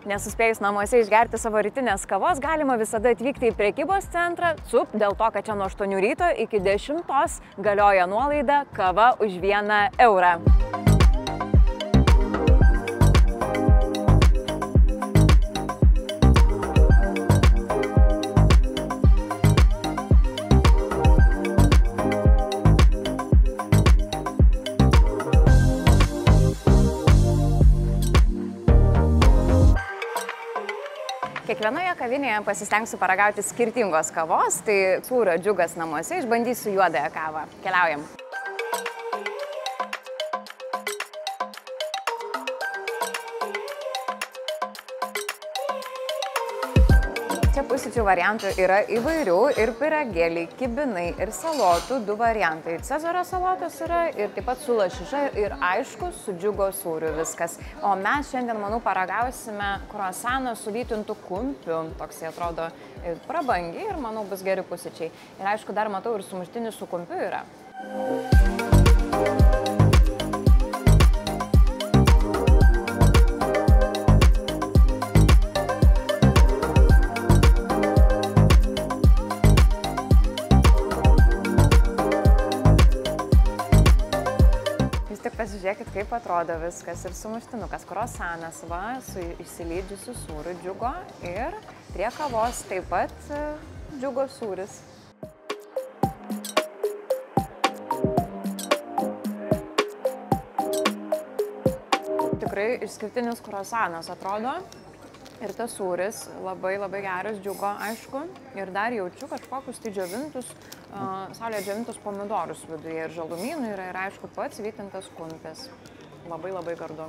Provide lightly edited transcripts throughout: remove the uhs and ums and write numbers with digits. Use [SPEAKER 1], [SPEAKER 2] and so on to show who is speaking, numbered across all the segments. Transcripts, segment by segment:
[SPEAKER 1] Nesuspėjus namuose išgerti savo rytinės kavos, galima visada atvykti į prekybos centrą CUP, dėl to, kad čia nuo 8 ryto iki 10 galioja nuolaida kava už 1 eurą. Kiekvienoje kavinėje pasistengsiu paragauti skirtingos kavos, tai sūrio džiugas namuose, išbandysiu juodąją kavą. Keliaujam. Čia pusryčių variantų yra įvairių, ir pyragėliai, kibinai, ir salotų, 2 variantai. Cezario salotos yra ir taip pat su lašiša ir aišku su džiugo sūriu viskas. O mes šiandien, manau, paragausime kruasaną su vytintu kumpiu. Toks jie atrodo prabangiai ir, manau, bus geri pusryčiai. Ir aišku, dar matau ir sumuštinis su kumpiu yra. Pasižiūrėkit, kaip atrodo viskas. Ir sumuštinukas, kruasanas, va, su išsilydžiusiu sūriu džiugo ir prie kavos taip pat džiugo sūris. Tikrai išskirtinis kruasanas atrodo. Ir tas sūris labai geras, džiugo, aišku. Ir dar jaučiu kažkokius tai džiovintus, saulėje džiovintus pomidorus viduje. Ir žalumynų yra, ir aišku, pats vytintas kumpis. Labai gardu.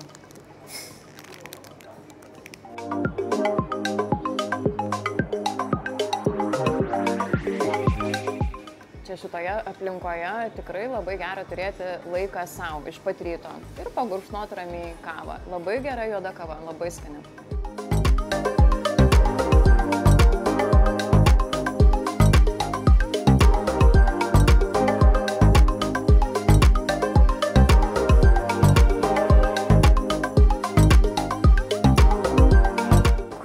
[SPEAKER 1] Čia šitoje aplinkoje tikrai labai gera turėti laiką savo iš pat ryto. Ir pagurkšnoti ramiai kavą. Labai gera juoda kava, labai skani.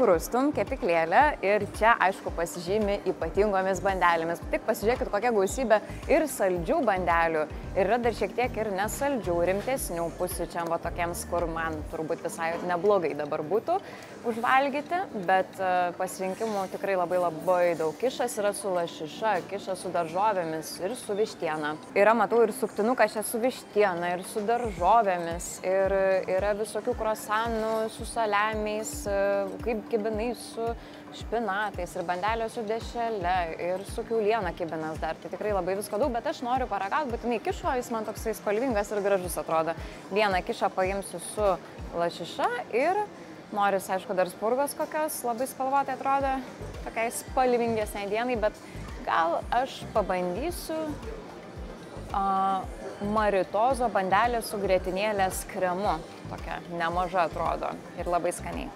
[SPEAKER 1] Krustum kepyklėlę ir čia, aišku, pasižymi ypatingomis bandelėmis. Tik pasižiūrėkit, kokia gausybė ir saldžių bandelių. Ir yra dar šiek tiek ir nesaldžių, rimtesnių pusryčiam, va tokiems, kur man turbūt visai neblogai dabar būtų užvalgyti, bet pasirinkimų tikrai labai daug. Kišas yra su lašiša, kišas su daržovėmis ir su vištiena. Yra, matau, ir suktinukas čia su vištiena ir su daržovėmis. Ir yra visokių kruasanų su saliamiais, kaip kibinai su špinatais ir bandelės su dešrele ir su kiauliena kibinas dar. Tai tikrai labai visko daug, bet aš noriu paragauti būtinai kišo, jis man toksai spalvingas ir gražus atrodo. Vieną kišą paimsiu su lašiša ir noris, aišku, dar spurgos kokios, labai spalvotai atrodo, tokiai spalvingesniai dienai, bet gal aš pabandysiu maritozo bandelė su grietinėlės kremu. Tokia nemaža atrodo ir labai skaniai.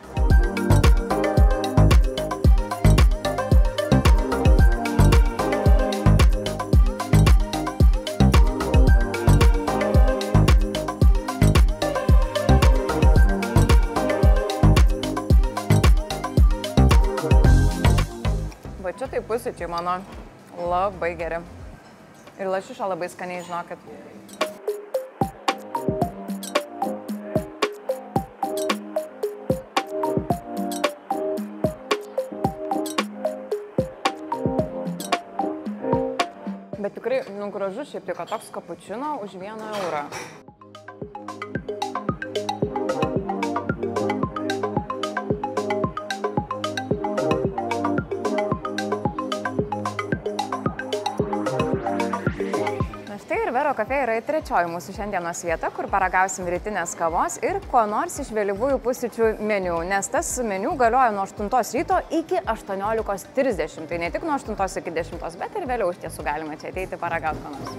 [SPEAKER 1] Va čia tai pusryčiai mano labai geri. Ir lašiša labai skaniai, žinokit. Bet tikrai, gražus šiaip tik, toks kapučino už 1 eurą. Štai ir Vero Cafe yra trečioji mūsų šiandienos vieta, kur paragausim rytinės kavos ir ko nors iš vėlyvųjų pusryčių meniu, nes tas meniu galioja nuo 8 ryto iki 18:30. Tai ne tik nuo 8 iki 10, bet ir vėliau iš tiesų galima čia ateiti paragauti ko nors.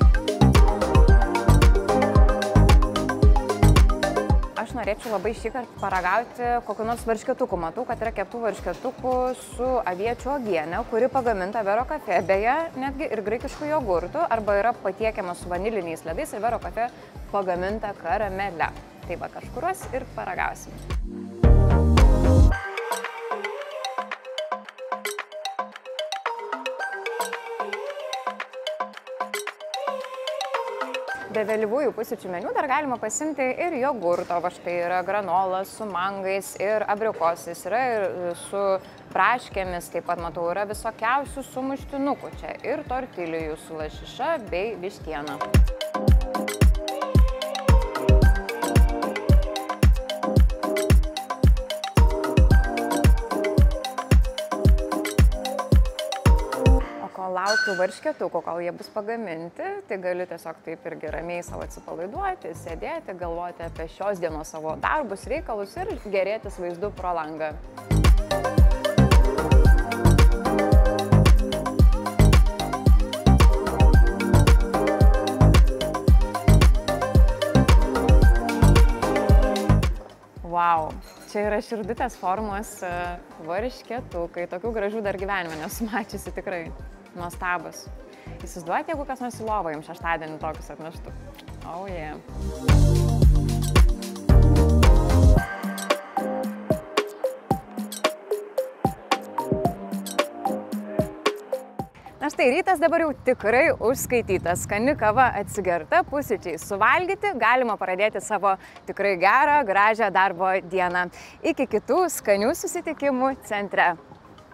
[SPEAKER 1] Aš norėčiau labai šįkart paragauti kokiu nors varškėtukų. Matau, kad yra keptų varškėtukų su aviečių uogiene, kuri pagaminta Vero Cafe. Beje, netgi ir graikiškų jogurtų, arba yra patiekiama su vaniliniais ledais ir Vero Cafe pagaminta karamele. Tai va, kažkuriuos ir paragausim. be vėlyvųjų pusryčių meniu dar galima pasimti ir jogurto. Va štai yra granolas su mangais ir abrikosais, yra ir su braškėmis, taip pat matau, yra visokiausių sumuštinukų čia ir tortilijų su lašiša bei vištiena. Laukiu varškėtukų, kol jie bus pagaminti, tai galiu tiesiog taip irgi ramiai savo atsipalaiduoti, sėdėti, galvoti apie šios dienos savo darbus, reikalus ir gerėtis vaizdu pro langą. Vau, čia yra širdutės formos varškėtukai, tokių gražių dar gyvenime nesu mačiusi tikrai. Nuostabus. Įsivaizduojate, jeigu kas nors į lovą jums šeštadienį tokius atneštų. Oh yeah. Na štai, rytas dabar jau tikrai užskaitytas. Skani kava atsigerta, pusryčiai suvalgyti, galima pradėti savo tikrai gerą, gražią darbo dieną. Iki kitų skanių susitikimų centre.